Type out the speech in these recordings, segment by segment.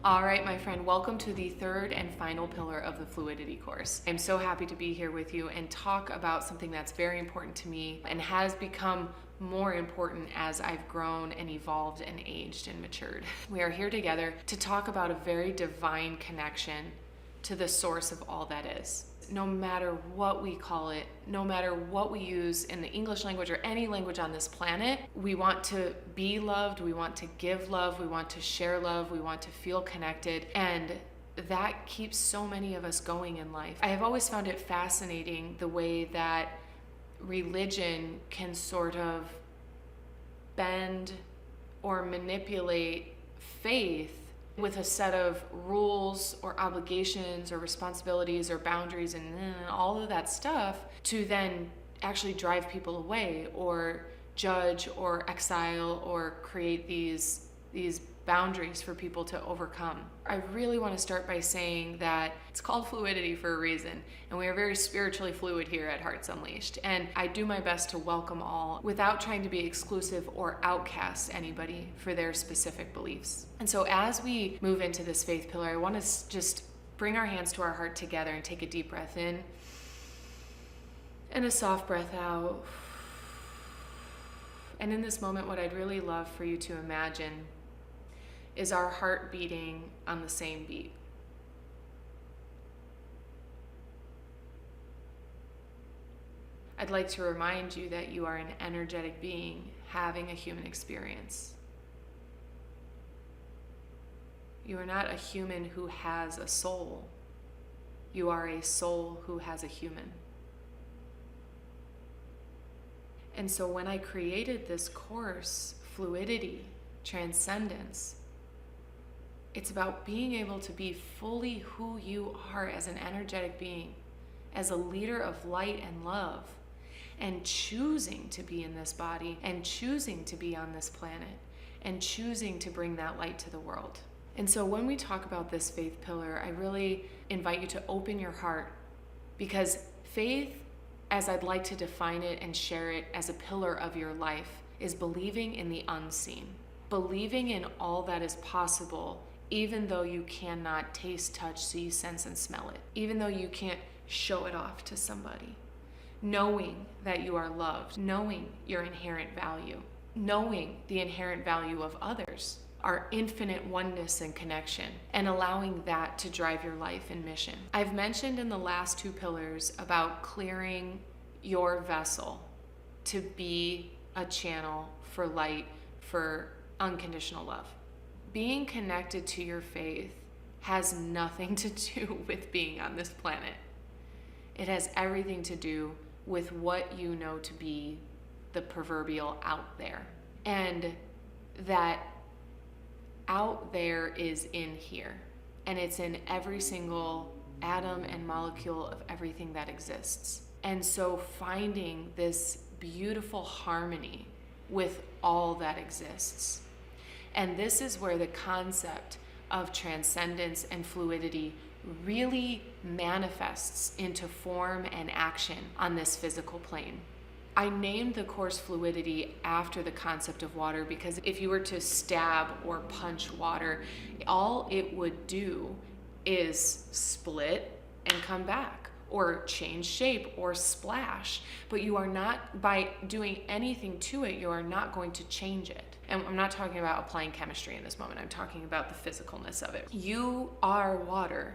All right, my friend, welcome to the third and final pillar of the Fluidity course. I'm so happy to be here with you and talk about something that's very important to me and has become more important as I've grown and evolved and aged and matured. We are here together to talk about a very divine connection to the source of all that is. No matter what we call it, no matter what we use in the English language or any language on this planet, we want to be loved, we want to give love, we want to share love, we want to feel connected, and that keeps so many of us going in life. I have always found it fascinating the way that religion can sort of bend or manipulate faith with a set of rules or obligations or responsibilities or boundaries and all of that stuff to then actually drive people away or judge or exile or create these boundaries for people to overcome. I really want to start by saying that it's called fluidity for a reason, and we are very spiritually fluid here at Hearts Unleashed, and I do my best to welcome all without trying to be exclusive or outcast anybody for their specific beliefs. And so as we move into this faith pillar, I want to just bring our hands to our heart together and take a deep breath in and a soft breath out. And in this moment, what I'd really love for you to imagine is our heart beating on the same beat. I'd like to remind you that you are an energetic being having a human experience. You are not a human who has a soul. You are a soul who has a human. And so when I created this course, Fluidity, Transcendence, it's about being able to be fully who you are as an energetic being, as a leader of light and love, and choosing to be in this body, and choosing to be on this planet, and choosing to bring that light to the world. And so when we talk about this faith pillar, I really invite you to open your heart, because faith, as I'd like to define it and share it as a pillar of your life, is believing in the unseen, believing in all that is possible, even though you cannot taste, touch, see, sense, and smell it, even though you can't show it off to somebody, knowing that you are loved, knowing your inherent value, knowing the inherent value of others, our infinite oneness and connection, and allowing that to drive your life and mission. I've mentioned in the last two pillars about clearing your vessel to be a channel for light, for unconditional love. Being connected to your faith has nothing to do with being on this planet. It has everything to do with what you know to be the proverbial out there. And that out there is in here. And it's in every single atom and molecule of everything that exists. And so finding this beautiful harmony with all that exists. And this is where the concept of transcendence and fluidity really manifests into form and action on this physical plane. I named the course Fluidity after the concept of water because if you were to stab or punch water, all it would do is split and come back, or change shape or splash. But you are not, by doing anything to it, you are not going to change it. And I'm not talking about applying chemistry in this moment. I'm talking about the physicalness of it. You are water.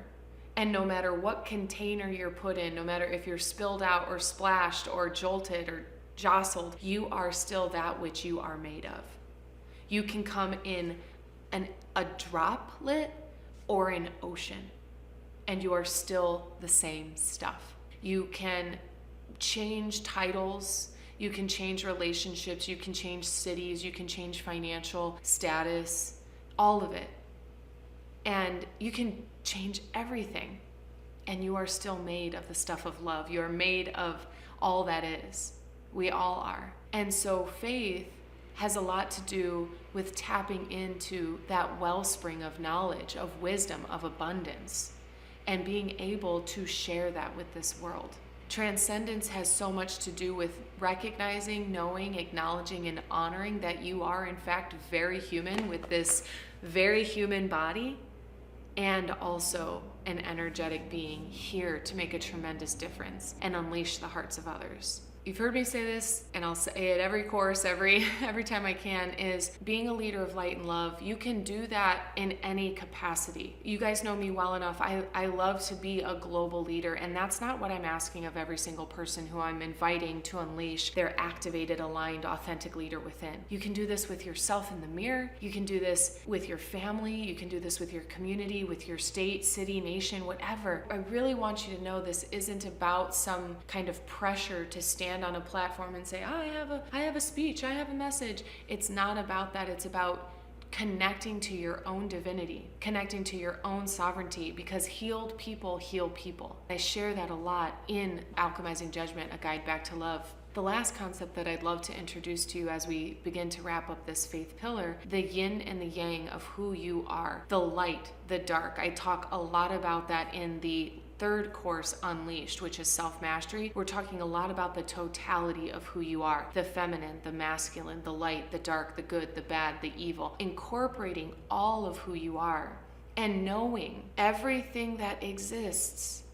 And no matter what container you're put in, no matter if you're spilled out or splashed or jolted or jostled, you are still that which you are made of. You can come in a droplet or an ocean, and you are still the same stuff. You can change titles, you can change relationships, you can change cities, you can change financial status, all of it. And you can change everything, and you are still made of the stuff of love. You are made of all that is. We all are. And so faith has a lot to do with tapping into that wellspring of knowledge, of wisdom, of abundance, and being able to share that with this world. Transcendence has so much to do with recognizing, knowing, acknowledging, and honoring that you are in fact very human with this very human body, and also an energetic being here to make a tremendous difference and unleash the hearts of others. You've heard me say this, and I'll say it every course, every time I can, is being a leader of light and love. You can do that in any capacity. You guys know me well enough. I love to be a global leader, and that's not what I'm asking of every single person who I'm inviting to unleash their activated, aligned, authentic leader within. You can do this with yourself in the mirror. You can do this with your family. You can do this with your community, with your state, city, nation, whatever. I really want you to know this isn't about some kind of pressure to stand on a platform and say, oh, I have a speech, I have a message. It's not about that. It's about connecting to your own divinity, connecting to your own sovereignty, because healed people heal people. I share that a lot in Alchemizing Judgment, A Guide Back to Love. The last concept that I'd love to introduce to you as we begin to wrap up this faith pillar, the yin and the yang of who you are, the light, the dark. I talk a lot about that in the third course, Unleashed, which is self-mastery. We're talking a lot about the totality of who you are, the feminine, the masculine, the light, the dark, the good, the bad, the evil, incorporating all of who you are and knowing everything that exists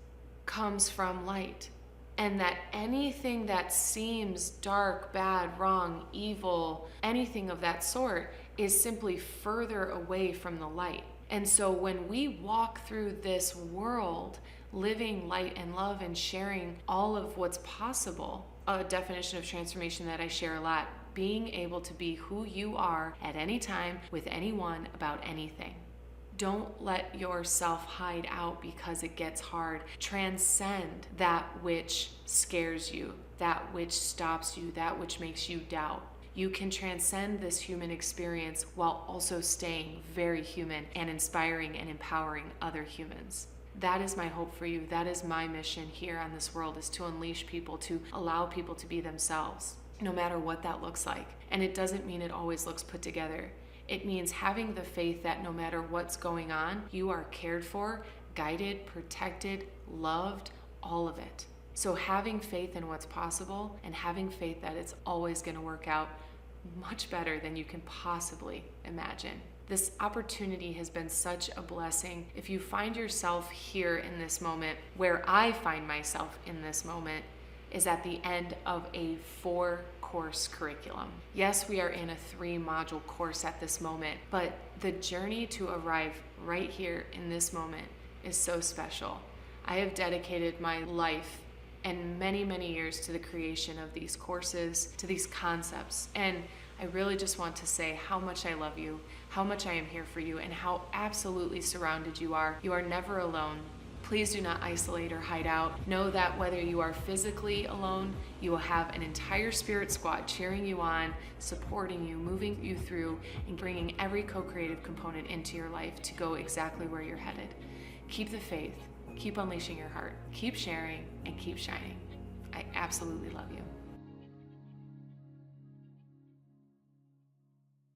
comes from light, and that anything that seems dark, bad, wrong, evil, anything of that sort is simply further away from the light. And so when we walk through this world living light and love and sharing all of what's possible, a definition of transformation that I share a lot, being able to be who you are at any time with anyone about anything. Don't let yourself hide out because it gets hard. Transcend that which scares you, that which stops you, that which makes you doubt. You can transcend this human experience while also staying very human and inspiring and empowering other humans. That is my hope for you. That is my mission here on this world, is to unleash people, to allow people to be themselves, no matter what that looks like. And it doesn't mean it always looks put together. It means having the faith that no matter what's going on, you are cared for, guided, protected, loved, all of it. So having faith in what's possible and having faith that it's always going to work out much better than you can possibly imagine. This opportunity has been such a blessing. If you find yourself here in this moment, where I find myself in this moment is at the end of a 4-course curriculum. Yes, we are in a 3-module course at this moment, but the journey to arrive right here in this moment is so special. I have dedicated my life and many, many years to the creation of these courses, to these concepts. And I really just want to say how much I love you, how much I am here for you, and how absolutely surrounded you are. You are never alone. Please do not isolate or hide out. Know that whether you are physically alone, you will have an entire spirit squad cheering you on, supporting you, moving you through, and bringing every co-creative component into your life to go exactly where you're headed. Keep the faith, keep unleashing your heart, keep sharing, and keep shining. I absolutely love you.